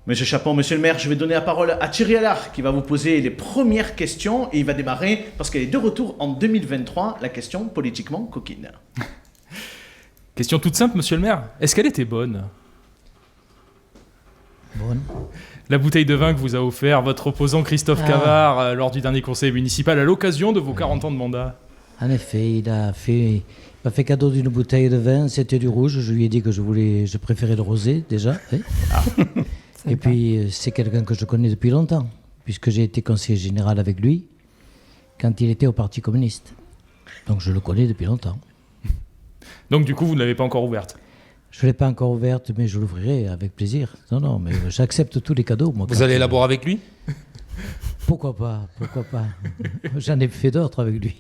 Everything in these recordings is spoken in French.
Monsieur Chapon, monsieur le maire, je vais donner la parole à Thierry Allard qui va vous poser les premières questions et il va démarrer, parce qu'elle est de retour en 2023, la question politiquement coquine. Question toute simple, monsieur le maire. Est-ce qu'elle était bonne ? Bonne. La bouteille de vin que vous a offert votre opposant Christophe Cavard lors du dernier conseil municipal à l'occasion de vos 40 ans de mandat. En effet, il m'a fait cadeau d'une bouteille de vin, c'était du rouge. Je lui ai dit que je préférais le rosé déjà. Et puis c'est quelqu'un que je connais depuis longtemps, puisque j'ai été conseiller général avec lui quand il était au Parti communiste. Donc je le connais depuis longtemps. Donc du coup, vous ne l'avez pas encore ouverte ? Je ne l'ai pas encore ouverte, mais je l'ouvrirai avec plaisir. Non, mais j'accepte tous les cadeaux. Moi, Vous allez la boire avec lui ? Pourquoi pas. J'en ai fait d'autres avec lui.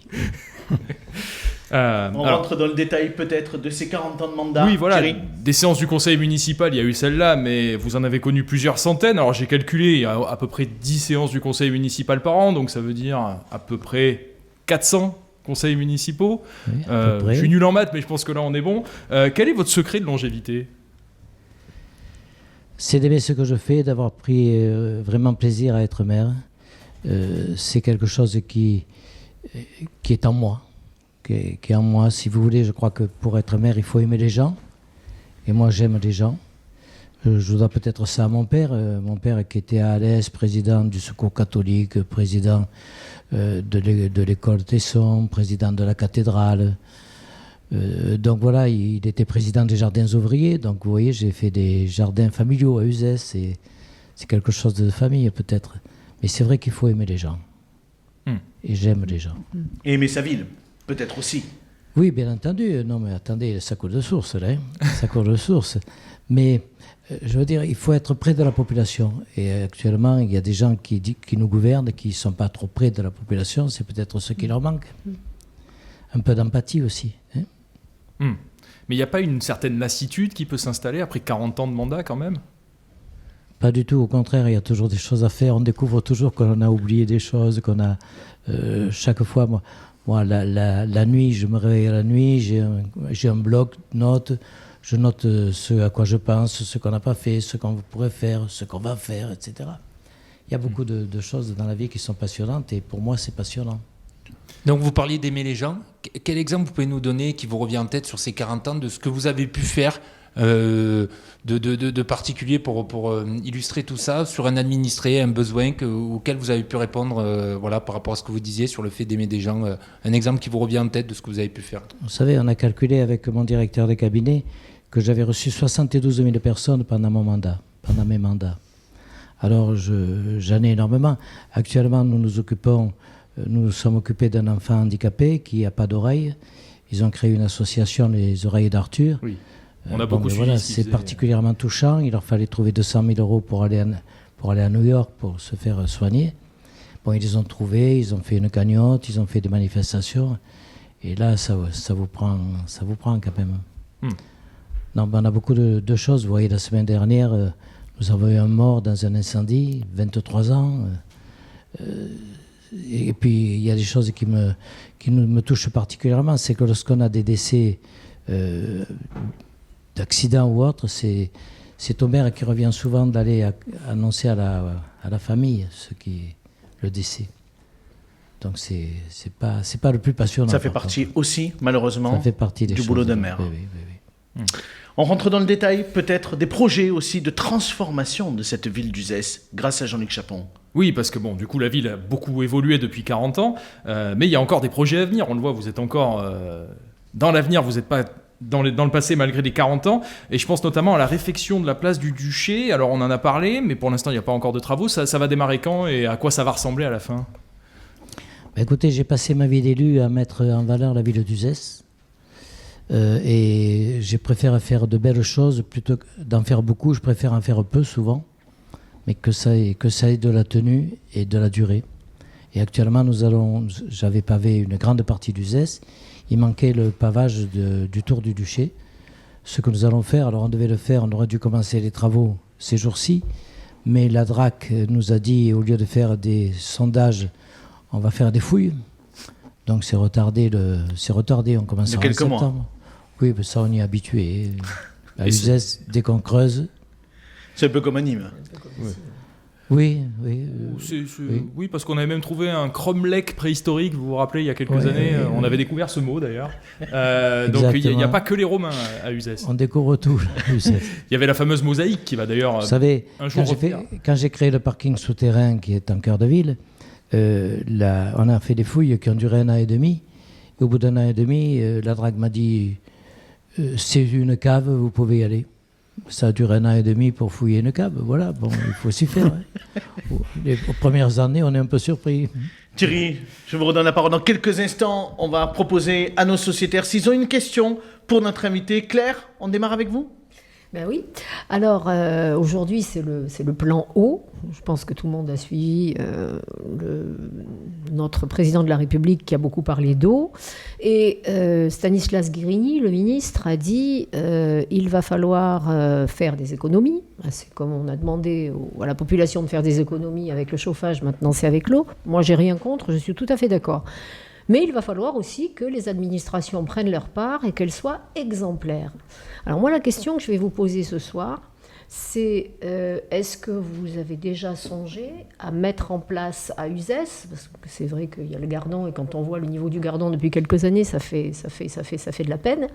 On rentre dans le détail peut-être de ces 40 ans de mandat. Oui, voilà, Thierry. des séances du conseil municipal, il y a eu celle-là, mais vous en avez connu plusieurs centaines. Alors j'ai calculé, il y a à peu près 10 séances du conseil municipal par an, donc ça veut dire à peu près 400 conseils municipaux. Oui, à peu près. Je suis nul en maths, mais je pense que là on est bon. Quel est votre secret de longévité ? C'est d'aimer ce que je fais, d'avoir pris vraiment plaisir à être maire. C'est quelque chose qui est en moi. Qui est en moi. Si vous voulez, je crois que pour être maire, il faut aimer les gens. Et moi, j'aime les gens. Je dois peut-être ça à mon père. Mon père qui était à Alès, président du Secours catholique, président de l'école Tesson, président de la cathédrale. Donc voilà, il était président des jardins ouvriers. Donc vous voyez, j'ai fait des jardins familiaux à Uzès. C'est quelque chose de famille peut-être. Mais c'est vrai qu'il faut aimer les gens. Et j'aime les gens. Et aimer sa ville, peut-être aussi. Oui, bien entendu. Non, mais attendez, ça coule de source, là. Ça coule de source. Mais, je veux dire, il faut être près de la population. Et actuellement, il y a des gens qui nous gouvernent, qui ne sont pas trop près de la population. C'est peut-être ce qui leur manque. Un peu d'empathie aussi. Hein. Mais il n'y a pas une certaine lassitude qui peut s'installer après 40 ans de mandat quand même ? Pas du tout, au contraire, il y a toujours des choses à faire. On découvre toujours qu'on a oublié des choses, qu'on a... chaque fois, moi la nuit, je me réveille à la nuit, j'ai un bloc, note, je note ce à quoi je pense, ce qu'on n'a pas fait, ce qu'on pourrait faire, ce qu'on va faire, etc. Il y a beaucoup de choses dans la vie qui sont passionnantes et pour moi, c'est passionnant. Donc vous parliez d'aimer les gens. Quel exemple vous pouvez nous donner qui vous revient en tête sur ces 40 ans de ce que vous avez pu faire de particulier pour illustrer tout ça sur un administré, un besoin auquel vous avez pu répondre par rapport à ce que vous disiez sur le fait d'aimer des gens. Un exemple qui vous revient en tête de ce que vous avez pu faire. Vous savez, on a calculé avec mon directeur de cabinet que j'avais reçu 72 000 personnes pendant mes mandats. Alors j'en ai énormément. Actuellement, nous nous sommes occupés d'un enfant handicapé qui n'a pas d'oreille. Ils ont créé une association, les Oreilles d'Arthur. Oui. On a beaucoup suivi. Voilà, c'est particulièrement touchant. Il leur fallait trouver 200 000 euros pour aller à New York pour se faire soigner. Bon, ils les ont trouvés, ils ont fait une cagnotte, ils ont fait des manifestations. Et là, ça vous prend quand même. Non, on a beaucoup de choses. Vous voyez, la semaine dernière, nous avons eu un mort dans un incendie, 23 ans. Et puis, il y a des choses qui me touchent particulièrement. C'est que lorsqu'on a des décès d'accidents ou autres, c'est au maire qui revient souvent d'aller annoncer à la famille le décès. Donc, c'est pas le plus passionnant. Ça fait partie aussi, malheureusement, ça fait partie du boulot d'un maire. Oui. On rentre dans le détail, peut-être, des projets aussi de transformation de cette ville d'Uzès, grâce à Jean-Luc Chapon. Oui, parce que bon, du coup, la ville a beaucoup évolué depuis 40 ans, mais il y a encore des projets à venir. On le voit, vous êtes encore dans l'avenir, vous n'êtes pas dans le passé malgré les 40 ans. Et je pense notamment à la réfection de la place du Duché. Alors, on en a parlé, mais pour l'instant, il n'y a pas encore de travaux. Ça va démarrer quand et à quoi ça va ressembler à la fin ? Écoutez, j'ai passé ma vie d'élu à mettre en valeur la ville d'Uzès. Et je préfère faire de belles choses plutôt que d'en faire beaucoup. Je préfère en faire peu souvent, mais que ça ait de la tenue et de la durée. Et actuellement, j'avais pavé une grande partie d'Uzès. Il manquait le pavage du Tour du Duché. Ce que nous allons faire, alors on devait le faire, on aurait dû commencer les travaux ces jours-ci, mais la DRAC nous a dit, au lieu de faire des sondages, on va faire des fouilles. Donc c'est retardé, on commence en septembre. Oui, mais ça on y est habitué. À Uzès, dès qu'on creuse... C'est un peu comme à Nîmes. Oui. Oui, parce qu'on avait même trouvé un cromlech préhistorique, vous vous rappelez, il y a quelques années. On avait découvert ce mot d'ailleurs. Donc il n'y a pas que les Romains à Uzès. On découvre tout à Uzès. Il y avait la fameuse mosaïque qui va d'ailleurs Vous savez, un jour quand j'ai créé le parking souterrain qui est en cœur de ville, on a fait des fouilles qui ont duré 1 an et demi. Et au bout d'1 an et demi, la DRAC m'a dit c'est une cave, vous pouvez y aller. Ça a duré 1 an et demi pour fouiller une cave. Voilà, bon, il faut s'y faire. Les premières années, on est un peu surpris. Thierry, je vous redonne la parole dans quelques instants. On va proposer à nos sociétaires s'ils ont une question pour notre invité. Claire, on démarre avec vous ? Ben oui. Alors, aujourd'hui, c'est le plan eau. Je pense que tout le monde a suivi notre président de la République qui a beaucoup parlé d'eau. Et Stanislas Guerini, le ministre, a dit il va falloir faire des économies. C'est comme on a demandé à la population de faire des économies avec le chauffage, maintenant c'est avec l'eau. Moi, j'ai rien contre, je suis tout à fait d'accord. Mais il va falloir aussi que les administrations prennent leur part et qu'elles soient exemplaires. Alors moi, la question que je vais vous poser ce soir, c'est est-ce que vous avez déjà songé à mettre en place à Uzès, parce que c'est vrai qu'il y a le Gardon, et quand on voit le niveau du Gardon depuis quelques années, ça fait de la peine.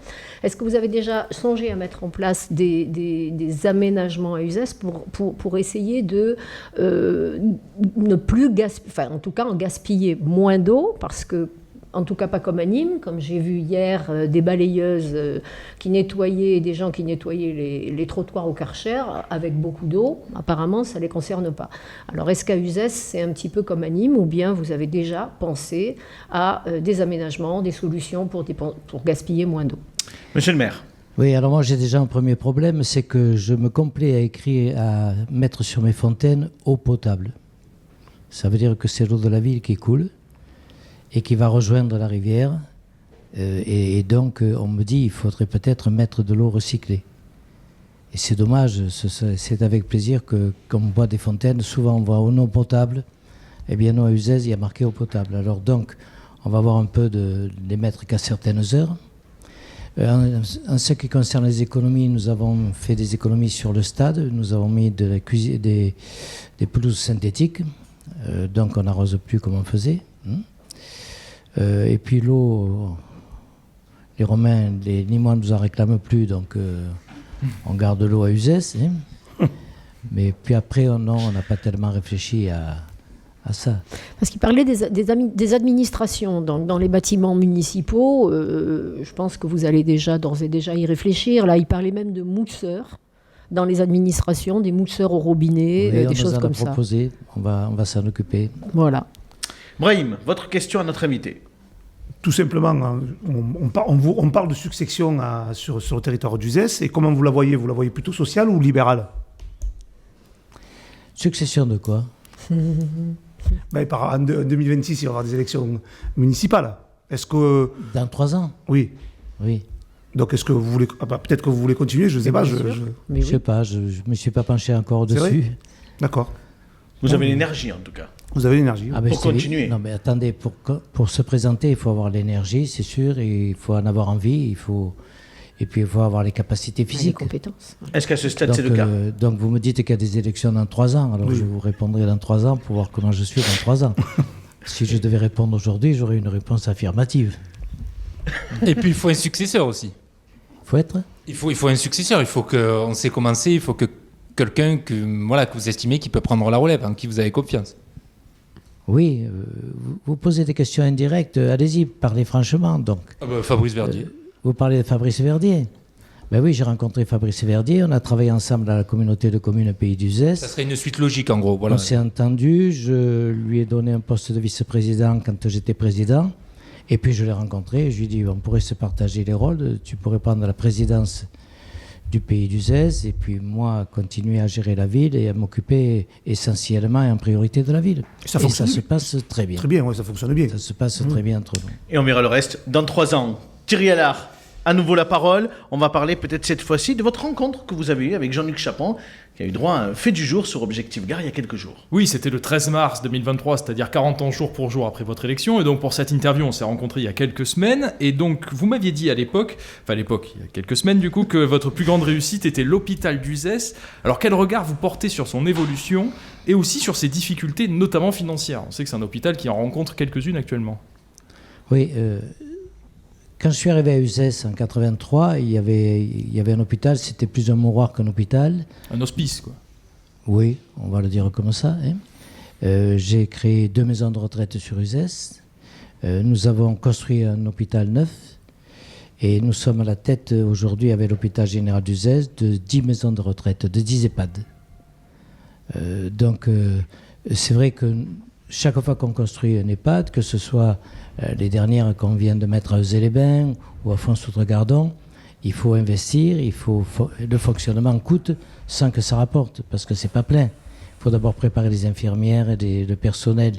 Est-ce que vous avez déjà songé à mettre en place des aménagements à Uzès pour essayer de ne plus gaspiller, enfin en tout cas en gaspiller moins d'eau, parce que en tout cas pas comme à Nîmes, comme j'ai vu hier des balayeuses qui nettoyaient, des gens qui nettoyaient les trottoirs au Karcher avec beaucoup d'eau. Apparemment, ça ne les concerne pas. Alors, est-ce qu'à Uzès, c'est un petit peu comme à Nîmes, ou bien vous avez déjà pensé à des aménagements, des solutions pour gaspiller moins d'eau ? Monsieur le maire. Oui, alors moi j'ai déjà un premier problème, c'est que je me complais à mettre sur mes fontaines eau potable. Ça veut dire que c'est l'eau de la ville qui coule et qui va rejoindre la rivière. Et donc, on me dit qu'il faudrait peut-être mettre de l'eau recyclée. Et c'est dommage, c'est avec plaisir qu'on boit des fontaines. Souvent, on voit eau potable. Eh bien, nous, à Uzès, il y a marqué eau potable. Alors donc, on va voir un peu de les mettre qu'à certaines heures. En ce qui concerne les économies, nous avons fait des économies sur le stade. Nous avons mis des pelouses synthétiques. Donc, on n'arrose plus comme on faisait. Et puis l'eau, les Romains, les Nîmois ne nous en réclament plus, donc on garde l'eau à Uzès. Mais puis après, on n'a pas tellement réfléchi à ça. Parce qu'il parlait des administrations dans les bâtiments municipaux. Je pense que vous allez d'ores et déjà y réfléchir. Là, il parlait même de mousseurs dans les administrations, des mousseurs au robinet, des choses comme ça. On nous en a proposé, on va s'en occuper. Voilà. Brahim, votre question à notre invité. Tout simplement, on parle de succession sur le territoire d'Uzès. Et comment vous la voyez ? Vous la voyez plutôt sociale ou libérale ? Succession de quoi ? En 2026, il va y avoir des élections municipales. Est-ce que... Dans 3 ans ? Oui. Donc, est-ce que vous voulez... peut-être que vous voulez continuer, je ne sais pas. Je ne sais pas, je ne me suis pas penché encore dessus. Vrai ? D'accord. Vous avez l'énergie, en tout cas. Vous avez l'énergie. Pour continuer. Non, mais attendez, pour se présenter, il faut avoir l'énergie, c'est sûr, et il faut en avoir envie, et puis il faut avoir les capacités physiques. Les compétences. Est-ce qu'à ce stade, c'est le cas ? Donc vous me dites qu'il y a des élections dans 3 ans, alors je vous répondrai dans 3 ans pour voir comment je suis dans 3 ans. Si je devais répondre aujourd'hui, j'aurais une réponse affirmative. Et puis il faut un successeur aussi. Il faut un successeur, il faut qu'on sait commencer, il faut que quelqu'un que vous estimez qui peut prendre la relève, en qui vous avez confiance. Oui, vous posez des questions indirectes, allez-y, parlez franchement. Donc. Fabrice Verdier. Vous parlez de Fabrice Verdier ? Ben oui, j'ai rencontré Fabrice Verdier, on a travaillé ensemble à la communauté de communes Pays d'Uzès. Ça serait une suite logique en gros. Voilà. On s'est entendu, je lui ai donné un poste de vice-président quand j'étais président, et puis je l'ai rencontré, je lui ai dit on pourrait se partager les rôles, tu pourrais prendre la présidence du Pays d'Uzès, et puis moi continuer à gérer la ville et à m'occuper essentiellement et en priorité de la ville. Et ça se passe très bien. Très bien, oui, ça fonctionne bien. Ça se passe très bien entre nous. Et on verra le reste dans 3 ans. Thierry Allard, à nouveau la parole. On va parler peut-être cette fois-ci de votre rencontre que vous avez eue avec Jean-Luc Chapon, qui a eu droit à un fait du jour sur Objectif Gare il y a quelques jours. Oui, c'était le 13 mars 2023, c'est-à-dire 40 ans jour pour jour après votre élection. Et donc pour cette interview, on s'est rencontrés il y a quelques semaines. Et donc vous m'aviez dit il y a quelques semaines du coup, que votre plus grande réussite était l'hôpital d'Uzès. Alors quel regard vous portez sur son évolution et aussi sur ses difficultés, notamment financières? On sait que c'est un hôpital qui en rencontre quelques-unes actuellement. Oui, quand je suis arrivé à Uzès en 83, il y avait un hôpital, c'était plus un mouroir qu'un hôpital. Un hospice, quoi. Oui, on va le dire comme ça. J'ai créé 2 maisons de retraite sur Uzès. Nous avons construit un hôpital neuf et nous sommes à la tête aujourd'hui avec l'hôpital général d'Uzès de 10 maisons de retraite, de 10 EHPAD. Donc c'est vrai que chaque fois qu'on construit un EHPAD, que ce soit les dernières qu'on vient de mettre à Euzé-les-Bains ou à Fons-Soutregardon, il faut investir, le fonctionnement coûte sans que ça rapporte, parce que c'est pas plein. Il faut d'abord préparer les infirmières et le personnel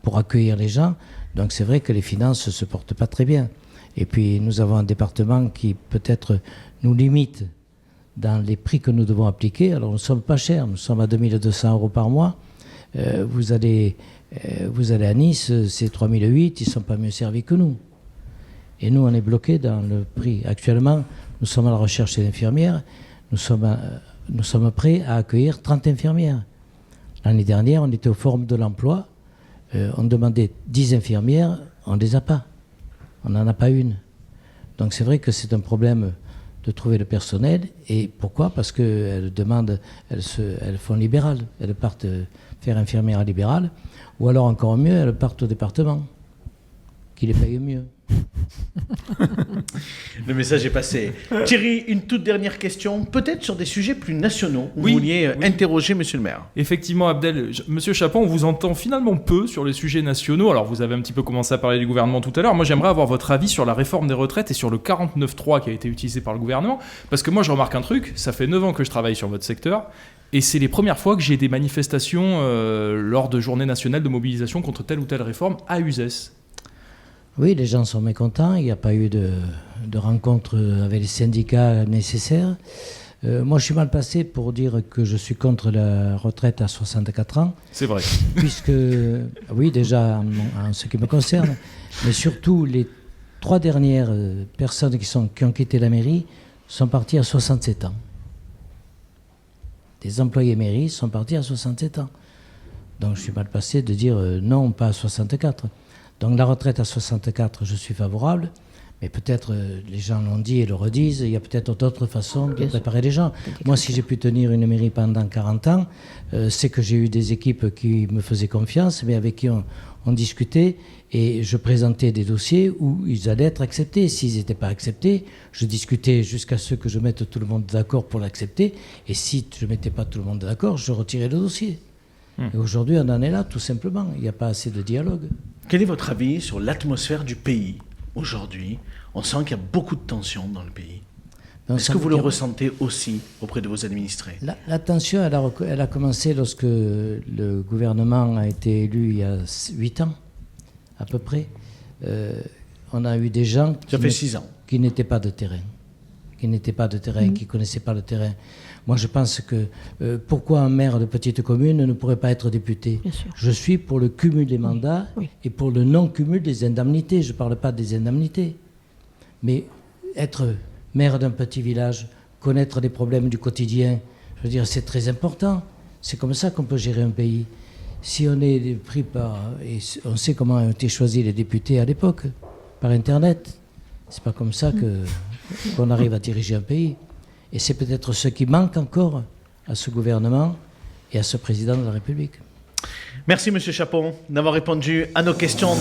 pour accueillir les gens. Donc c'est vrai que les finances ne se portent pas très bien. Et puis nous avons un département qui peut-être nous limite dans les prix que nous devons appliquer. Alors nous ne sommes pas chers, nous sommes à 2 200 € par mois. Vous allez à Nice, c'est 3 008, ils ne sont pas mieux servis que nous. Et nous, on est bloqués dans le prix. Actuellement, nous sommes à la recherche d'infirmières. Nous sommes prêts à accueillir 30 infirmières. L'année dernière, on était au Forum de l'emploi. On demandait 10 infirmières, on ne les a pas. On n'en a pas une. Donc c'est vrai que c'est un problème de trouver le personnel. Et pourquoi? Parce qu'elles font libéral. Elles partent faire infirmière libérale. Ou alors encore mieux, elles partent au département, qui les paye mieux. Le message est passé. Thierry, une toute dernière question, peut-être sur des sujets plus nationaux. Vous Oui, vouliez interroger monsieur le maire. Effectivement, Abdel, Monsieur Chapon, on vous entend finalement peu sur les sujets nationaux. Alors, vous avez un petit peu commencé à parler du gouvernement tout à l'heure. Moi, j'aimerais avoir votre avis sur la réforme des retraites et sur le 49.3 qui a été utilisé par le gouvernement. Parce que moi, je remarque un truc, ça fait 9 ans que je travaille sur votre secteur. Et c'est les premières fois que j'ai des manifestations lors de journées nationales de mobilisation contre telle ou telle réforme à Uzès. Oui, les gens sont mécontents. Il n'y a pas eu de rencontre avec les syndicats nécessaires. Moi, je suis mal placé pour dire que je suis contre la retraite à 64 ans. C'est vrai. Puisque, oui, déjà, en ce qui me concerne, mais surtout, les 3 dernières personnes qui ont quitté la mairie sont parties à 67 ans. Des employés mairie sont partis à 67 ans. Donc, je suis mal placé de dire non, pas à 64. Donc la retraite à 64, je suis favorable, mais peut-être les gens l'ont dit et le redisent, il y a peut-être d'autres façons de préparer les gens. Moi, si j'ai pu tenir une mairie pendant 40 ans, c'est que j'ai eu des équipes qui me faisaient confiance, mais avec qui on discutait, et je présentais des dossiers où ils allaient être acceptés. S'ils n'étaient pas acceptés, je discutais jusqu'à ce que je mette tout le monde d'accord pour l'accepter, et si je ne mettais pas tout le monde d'accord, je retirais le dossier. Et aujourd'hui, on en est là, tout simplement. Il n'y a pas assez de dialogue. Quel est votre avis sur l'atmosphère du pays aujourd'hui? On sent qu'il y a beaucoup de tensions dans le pays. Est-ce que vous le ressentez aussi auprès de vos administrés? La tension, elle a commencé lorsque le gouvernement a été élu il y a 8 ans, à peu près. On a eu des gens qui n'étaient pas de terrain, qui ne connaissaient pas le terrain. Moi, je pense que pourquoi un maire de petite commune ne pourrait pas être député? Je suis pour le cumul des mandats et pour le non-cumul des indemnités. Je ne parle pas des indemnités. Mais être maire d'un petit village, connaître les problèmes du quotidien, je veux dire, c'est très important. C'est comme ça qu'on peut gérer un pays. Si on est pris par... Et on sait comment ont été choisis les députés à l'époque, par Internet. C'est pas comme ça qu'on arrive à diriger un pays. Et c'est peut-être ce qui manque encore à ce gouvernement et à ce président de la République. Merci, monsieur Chapon, d'avoir répondu à nos questions.